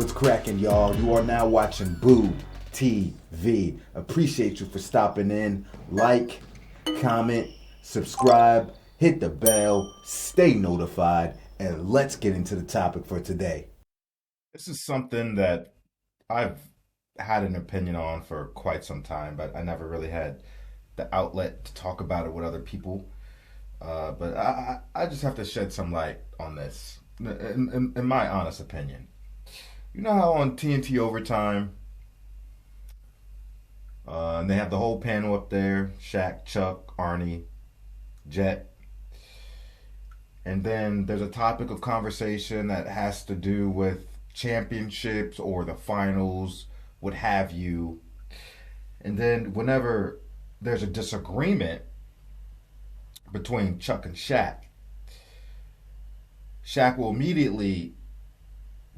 What's cracking, y'all? You are now watching Boo TV. Appreciate you for stopping in. Like, comment, subscribe, hit the bell, stay notified, and let's get into the topic for today. This is something that I've had an opinion on for quite some time, but I never really had the outlet to talk about it with other people. But I just have to shed some light on this, in my honest opinion. You know how on TNT Overtime, and they have the whole panel up there, Shaq, Chuck, Arnie, Jet, and then there's a topic of conversation that has to do with championships or the finals, what have you. And then whenever there's a disagreement between Chuck and Shaq, Shaq will immediately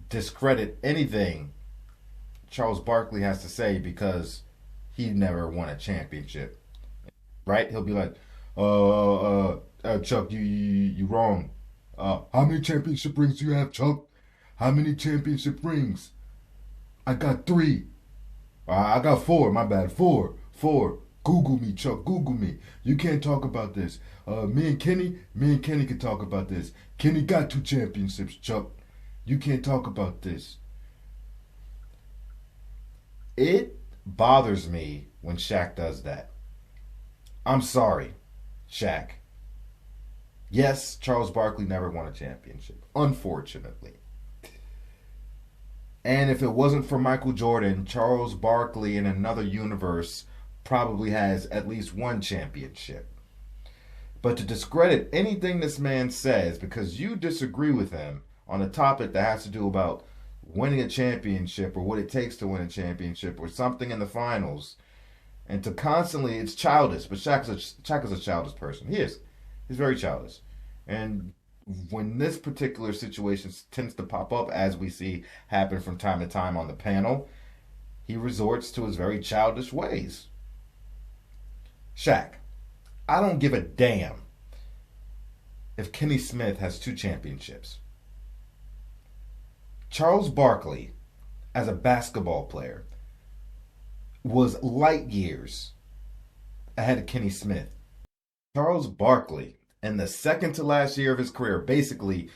discredit anything Charles Barkley has to say because he never won a championship. Right? He'll be like, Chuck, you wrong. How many championship rings do you have, Chuck? How many championship rings? I got 3. I got 4. My bad. 4. Google me, Chuck. Google me. You can't talk about this. Me and Kenny can talk about this. Kenny got 2 championships, Chuck. You can't talk about this. It bothers me when Shaq does that. I'm sorry, Shaq. Yes, Charles Barkley never won a championship, unfortunately. And if it wasn't for Michael Jordan, Charles Barkley in another universe probably has at least 1 championship. But to discredit anything this man says because you disagree with him on a topic that has to do about winning a championship or what it takes to win a championship or something in the finals, and to constantly, it's childish, but Shaq is a childish person. He is. He's very childish. And when this particular situation tends to pop up, as we see happen from time to time on the panel, he resorts to his very childish ways. Shaq, I don't give a damn if Kenny Smith has 2 championships. Charles Barkley, as a basketball player, was light years ahead of Kenny Smith. Charles Barkley, in the second to last year of his career, basically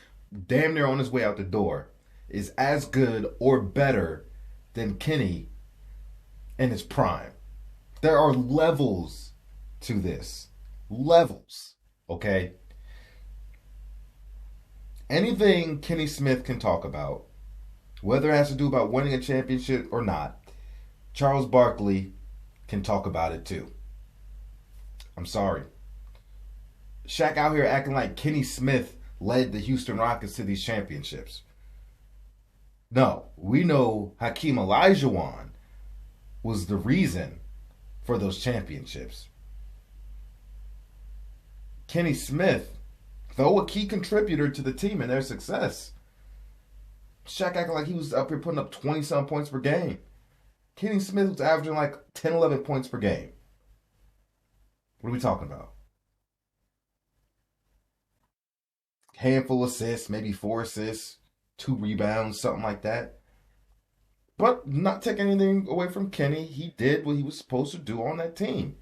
damn near on his way out the door, is as good or better than Kenny in his prime. There are levels to this. Levels, okay? Anything Kenny Smith can talk about, whether it has to do about winning a championship or not, Charles Barkley can talk about it too. I'm sorry. Shaq out here acting like Kenny Smith led the Houston Rockets to these championships. No, we know Hakeem Olajuwon was the reason for those championships. Kenny Smith, though a key contributor to the team and their success, Shaq acting like he was up here putting up 20-some points per game. Kenny Smith was averaging like 10, 11 points per game. What are we talking about? Handful of assists, maybe 4 assists, 2 rebounds, something like that. But not taking anything away from Kenny. He did what he was supposed to do on that team.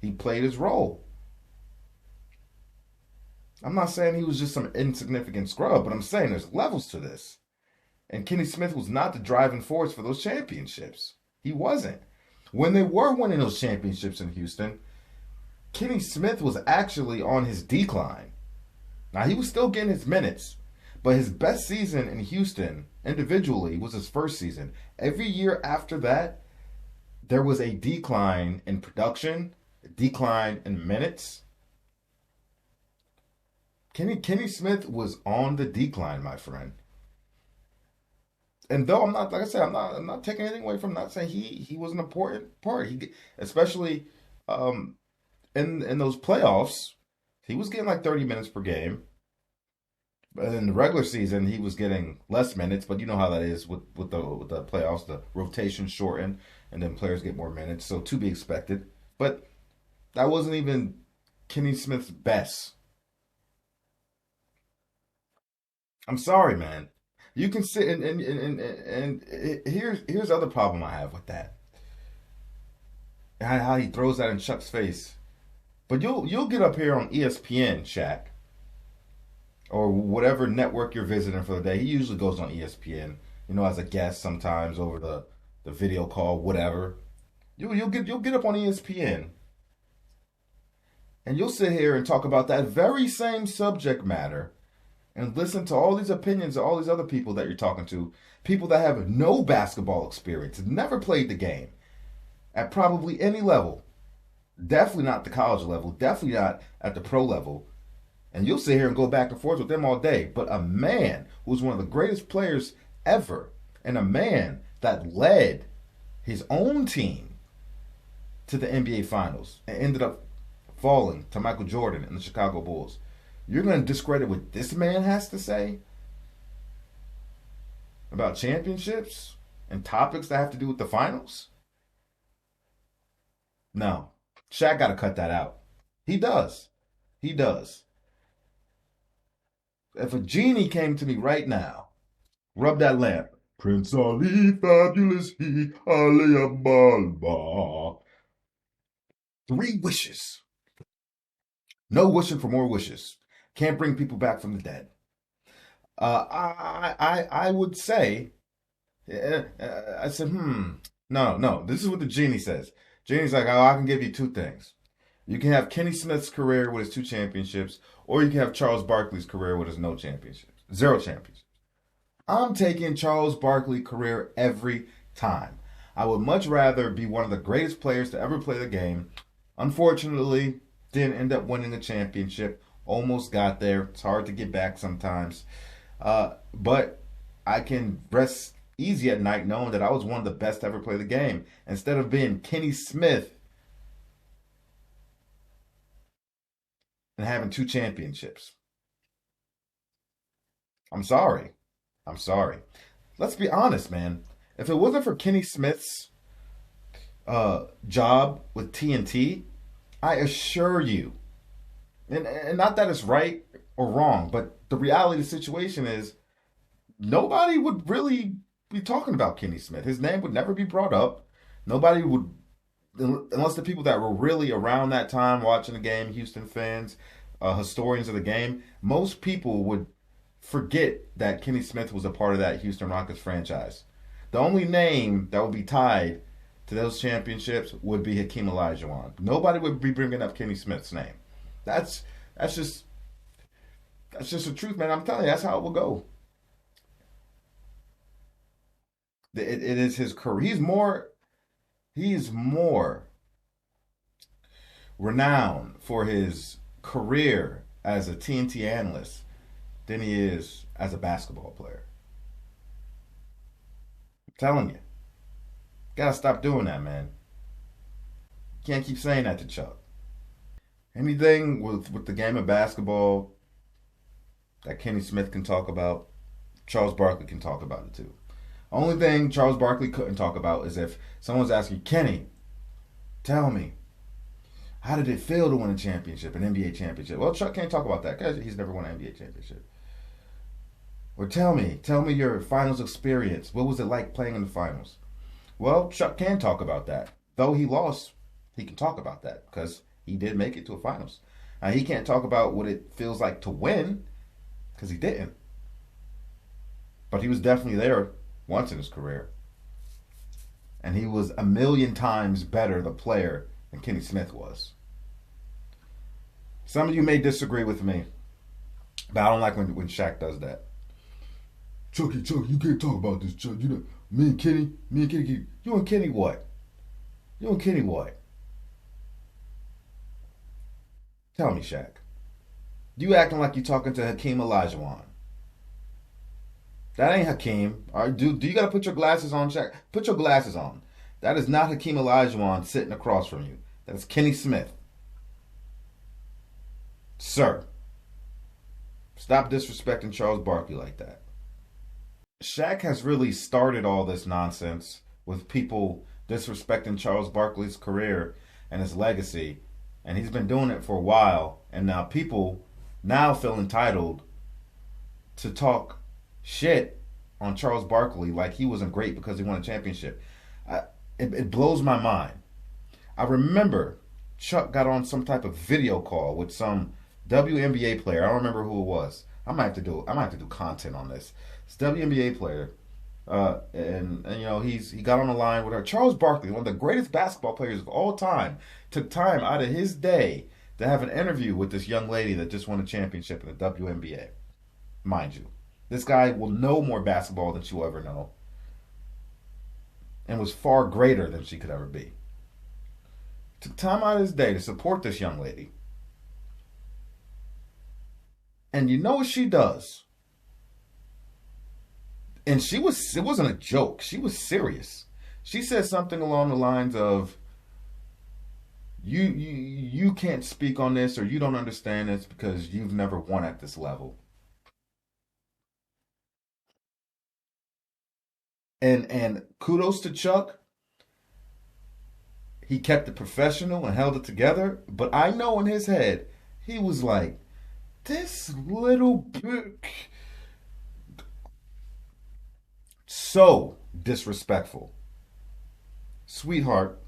He played his role. I'm not saying he was just some insignificant scrub, but I'm saying there's levels to this. And Kenny Smith was not the driving force for those championships. He wasn't. When they were winning those championships in Houston, Kenny Smith was actually on his decline. Now, he was still getting his minutes, but his best season in Houston individually was his first season. Every year after that, there was a decline in production, a decline in minutes. Kenny Smith was on the decline, my friend. And though I'm not, like I said, I'm not taking anything away from, not saying he was an important part. Especially in those playoffs, he was getting like 30 minutes per game. But in the regular season, he was getting less minutes. But you know how that is with the playoffs. The rotation shortened, and then players get more minutes. So to be expected. But that wasn't even Kenny Smith's best. I'm sorry, man. You can sit and here's the other problem I have with that. How he throws that in Chuck's face. But you'll get up here on ESPN, Shaq, or whatever network you're visiting for the day. He usually goes on ESPN, as a guest sometimes over the video call, whatever. You'll get up on ESPN and you'll sit here and talk about that very same subject matter and listen to all these opinions of all these other people that you're talking to, people that have no basketball experience, never played the game at probably any level. Definitely not the college level, definitely not at the pro level. And you'll sit here and go back and forth with them all day. But a man who's one of the greatest players ever, and a man that led his own team to the NBA Finals and ended up falling to Michael Jordan and the Chicago Bulls. You're going to discredit what this man has to say about championships and topics that have to do with the finals? No. Shaq got to cut that out. He does. He does. If a genie came to me right now, rub that lamp. Prince Ali, fabulous he, Aliyah Balba. 3 wishes. No wishing for more wishes. Can't bring people back from the dead. I would say, I said, no. This is what the genie says. Genie's like, I can give you 2 things. You can have Kenny Smith's career with his 2 championships, or you can have Charles Barkley's career with his 0 championships. I'm taking Charles Barkley's career every time. I would much rather be one of the greatest players to ever play the game. Unfortunately, didn't end up winning a championship. Almost got there. It's hard to get back sometimes. But I can rest easy at night knowing that I was one of the best to ever play the game. Instead of being Kenny Smith and having 2 championships. I'm sorry. Let's be honest, man. If it wasn't for Kenny Smith's job with TNT, I assure you, and not that it's right or wrong, but the reality of the situation is nobody would really be talking about Kenny Smith. His name would never be brought up. Nobody would, unless the people that were really around that time watching the game, Houston fans, historians of the game, most people would forget that Kenny Smith was a part of that Houston Rockets franchise. The only name that would be tied to those championships would be Hakeem Olajuwon. Nobody would be bringing up Kenny Smith's name. That's just the truth, man. I'm telling you, that's how it will go. It is his career. He's more renowned for his career as a TNT analyst than he is as a basketball player. I'm telling you. Gotta stop doing that, man. Can't keep saying that to Chuck. Anything with the game of basketball that Kenny Smith can talk about, Charles Barkley can talk about it too. Only thing Charles Barkley couldn't talk about is if someone's asking, Kenny, tell me, how did it feel to win a championship, an NBA championship? Well, Chuck can't talk about that because he's never won an NBA championship. Or tell me your finals experience. What was it like playing in the finals? Well, Chuck can talk about that. Though he lost, he can talk about that because he did make it to a finals. Now, he can't talk about what it feels like to win because he didn't. But he was definitely there once in his career. And he was 1,000,000 times better the player than Kenny Smith was. Some of you may disagree with me, but I don't like when Shaq does that. Chucky, you can't talk about this, Chuck. You know, me and Kenny, you and Kenny what? Tell me, Shaq. You acting like you talking to Hakeem Olajuwon. That ain't Hakeem. All right, do you gotta put your glasses on, Shaq? Put your glasses on. That is not Hakeem Olajuwon sitting across from you. That is Kenny Smith. Sir, stop disrespecting Charles Barkley like that. Shaq has really started all this nonsense with people disrespecting Charles Barkley's career and his legacy. And he's been doing it for a while. And now people now feel entitled to talk shit on Charles Barkley like he wasn't great because he won a championship. It blows my mind. I remember Chuck got on some type of video call with some WNBA player. I don't remember who it was. I might have to do content on this. It's WNBA player, and you know he got on the line with her. Charles Barkley, one of the greatest basketball players of all time, took time out of his day to have an interview with this young lady that just won a championship in the WNBA. Mind you, this guy will know more basketball than she'll ever know, and was far greater than she could ever be. Took time out of his day to support this young lady. And you know what she does? And it wasn't a joke. She was serious. She said something along the lines of, you can't speak on this, or you don't understand this because you've never won at this level. And kudos to Chuck. He kept it professional and held it together. But I know in his head, he was like, this little bit. So disrespectful. Sweetheart,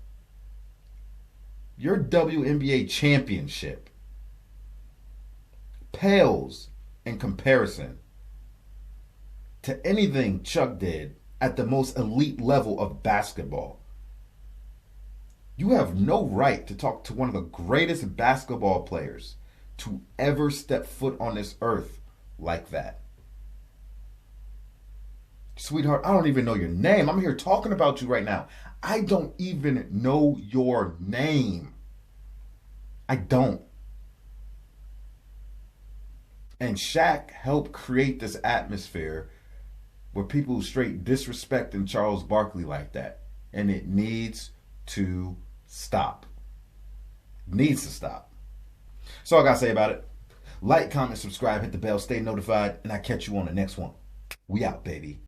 your WNBA championship pales in comparison to anything Chuck did at the most elite level of basketball. You have no right to talk to one of the greatest basketball players to ever step foot on this earth like that. Sweetheart, I don't even know your name. I'm here talking about you right now. I don't even know your name. I don't. And Shaq helped create this atmosphere where people straight disrespecting Charles Barkley like that. And it needs to stop. Needs to stop. That's all I gotta say about it. Like, comment, subscribe, hit the bell, stay notified, and I'll catch you on the next one. We out, baby.